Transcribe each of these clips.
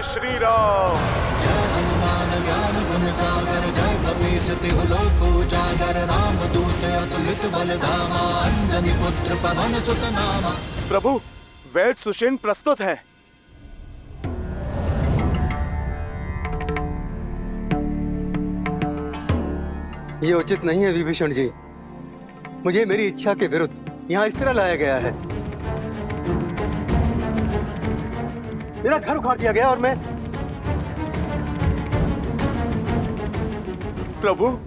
श्री राम। जय हनुमान ज्ञान गुण सागर, जय कपीस तिहु लोक उजागर, राम दूत अतुलित बल धामा, अंजनी पुत्र पवन सुत नामा। प्रभु, वैद सुषेण प्रस्तुत है। ये उचित नहीं है विभीषण जी। मुझे मेरी इच्छा के विरुद्ध यहाँ इस तरह लाया गया है। मेरा घर उखाड़ दिया गया और मैं प्रभु,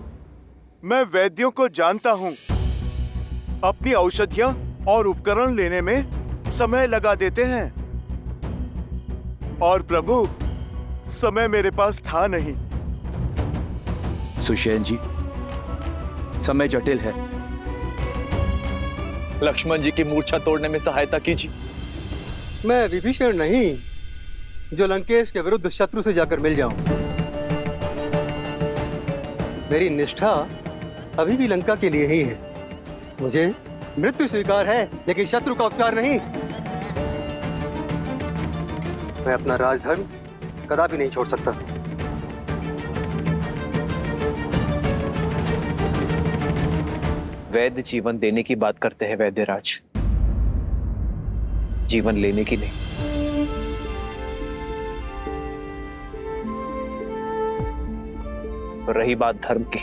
मैं वैद्यों को जानता हूँ। अपनी औषधियाँ और उपकरण लेने में समय लगा देते हैं। और प्रभु, समय मेरे पास था नहीं। सुषेण जी, समय जटिल है। लक्ष्मण जी की मूर्छा तोड़ने में सहायता कीजिए। मैं विभीषण नहीं जो लंकेश के विरुद्ध शत्रु से जाकर मिल जाऊं। मेरी निष्ठा अभी भी लंका के लिए ही है। मुझे मृत्यु स्वीकार है, लेकिन शत्रु का उपचार नहीं। मैं अपना राजधर्म कदापि नहीं छोड़ सकता। वैद्य जीवन देने की बात करते हैं वैद्यराज, जीवन लेने की नहीं। रही बात धर्म की,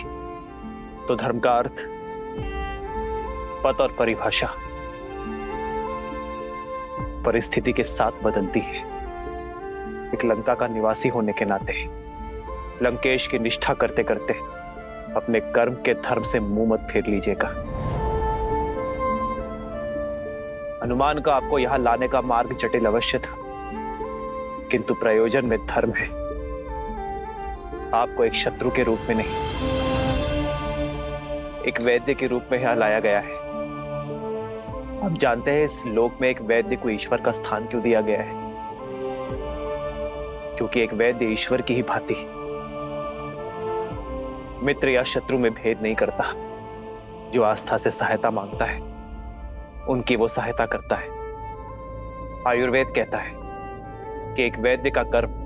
तो धर्म का अर्थ, पद और परिभाषा परिस्थिति के साथ बदलती है। एक लंका का निवासी होने के नाते लंकेश की निष्ठा करते करते अपने कर्म के धर्म से मुंह मत फेर लीजिएगा। हनुमान का आपको यहां लाने का मार्ग जटिल अवश्य था, किंतु प्रयोजन में धर्म है। आपको एक शत्रु के रूप में नहीं, एक वैद्य के रूप में यहां लाया गया है। आप जानते हैं इस लोक में एक वैद्य को ईश्वर का स्थान क्यों दिया गया है? क्योंकि एक वैद्य ईश्वर की ही भांति मित्र या शत्रु में भेद नहीं करता। जो आस्था से सहायता मांगता है, उनकी वो सहायता करता है। आयुर्वेद कहता है कि एक वैद्य का कर्म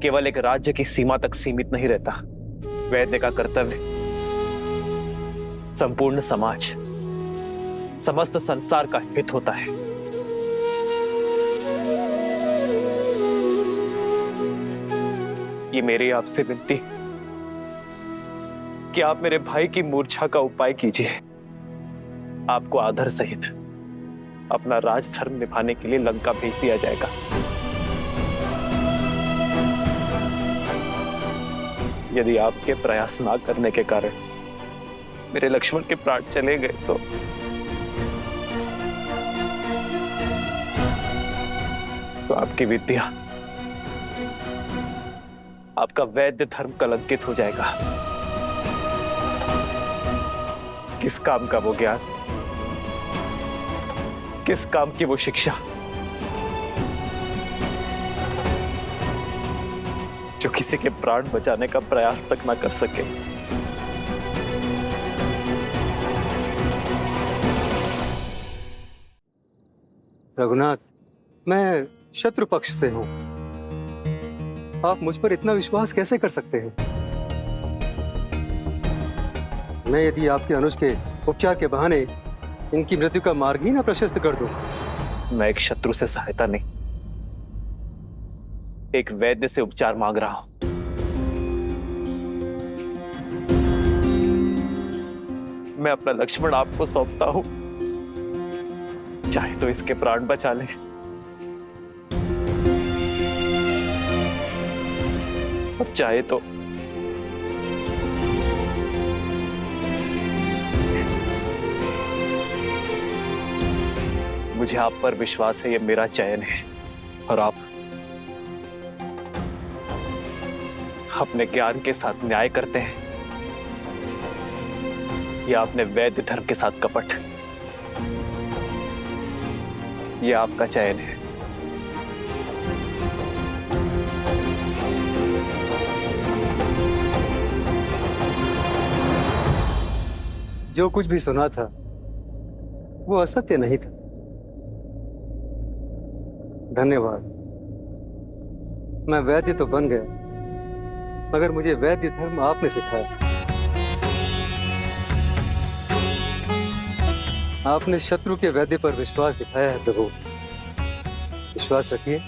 केवल एक राज्य की सीमा तक सीमित नहीं रहता। वैद्य का कर्तव्य संपूर्ण समाज, समस्त संसार का हित होता है। ये मेरी आपसे विनती कि आप मेरे भाई की मूर्छा का उपाय कीजिए। आपको आदर सहित अपना राजधर्म निभाने के लिए लंका भेज दिया जाएगा। यदि आपके प्रयास ना करने के कारण मेरे लक्ष्मण के प्राण चले गए तो आपकी विद्या, आपका वैद्य धर्म कलंकित हो जाएगा। किस काम का वो ज्ञान, किस काम की वो शिक्षा जो किसी के प्राण बचाने का प्रयास तक ना कर सके। रघुनाथ, मैं शत्रु पक्ष से हूं। आप मुझ पर इतना विश्वास कैसे कर सकते हैं? मैं यदि आपके अनुज के उपचार के बहाने इनकी मृत्यु का मार्ग ही ना प्रशस्त कर दूं। मैं एक शत्रु से सहायता नहीं, एक वैद्य से उपचार मांग रहा हूं। मैं अपना लक्ष्मण आपको सौंपता हूं, चाहे तो इसके प्राण बचा ले, और चाहे तो मुझे आप पर विश्वास है, ये मेरा चयन है, और आप अपने ज्ञान के साथ न्याय करते हैं या अपने वैद्य धर्म के साथ कपट। ये आपका चयन है। जो कुछ भी सुना था वो असत्य नहीं था। धन्यवाद। मैं वैद्य तो बन गया, मगर मुझे वैद्य धर्म आपने सिखाया। आपने शत्रु के वैद्य पर विश्वास दिखाया है प्रभु। विश्वास रखिए,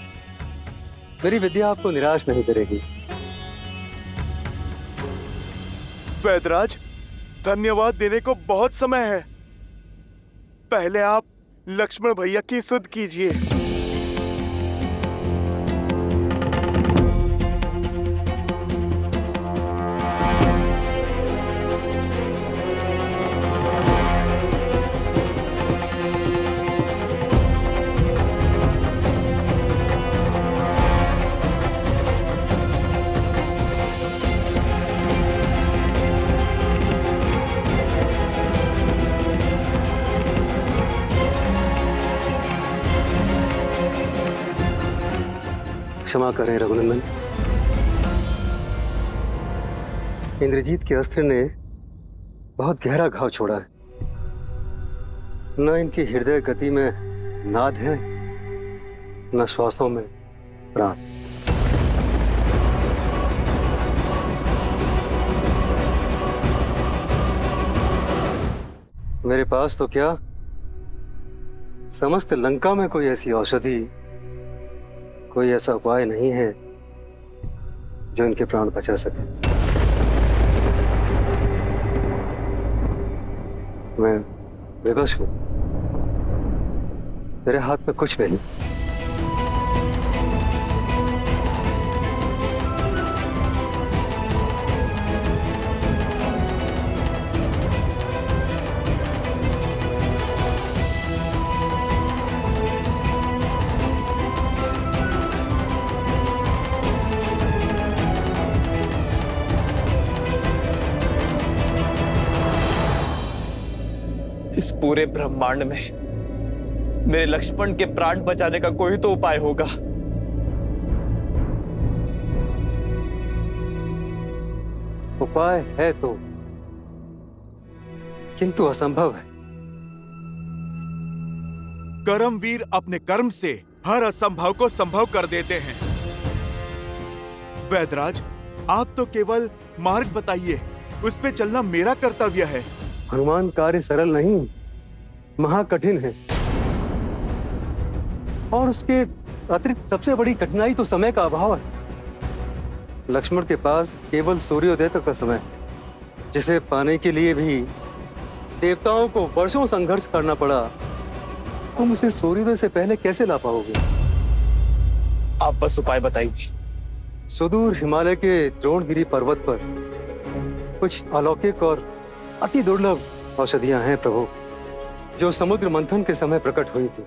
मेरी विद्या आपको निराश नहीं करेगी। वैदराज, धन्यवाद देने को बहुत समय है। पहले आप लक्ष्मण भैया की सुध कीजिए। क्षमा करें रघुनंदन, इंद्रजीत के अस्त्र ने बहुत गहरा घाव छोड़ा है। न इनकी हृदय गति में नाद है, न श्वासों में प्राण। मेरे पास तो क्या, समस्त लंका में कोई ऐसी औषधि, कोई ऐसा उपाय नहीं है जो इनके प्राण बचा सके। मैं विवश हूं, मेरे हाथ में कुछ नहीं। इस पूरे ब्रह्मांड में मेरे लक्ष्मण के प्राण बचाने का कोई तो उपाय होगा। उपाय है तो, किंतु असंभव है। कर्मवीर अपने कर्म से हर असंभव को संभव कर देते हैं। वैदराज, आप तो केवल मार्ग बताइए, उस पे चलना मेरा कर्तव्य है। हनुमान, कार्य सरल नहीं, महाकठिन है। और उसके अतिरिक्त सबसे बड़ी कठिनाई तो समय का अभाव है। लक्ष्मण के पास केवल सूर्योदय तक का समय, जिसे पाने के लिए भी देवताओं को वर्षों संघर्ष करना पड़ा। तुम उसे सूर्योदय से पहले कैसे ला पाओगे? आप बस उपाय बताइए। सुदूर हिमालय के द्रोणगिरी पर्वत पर कुछ अलौकिक और अति दुर्लभ औषधियां हैं प्रभु, जो समुद्र मंथन के समय प्रकट हुई थी।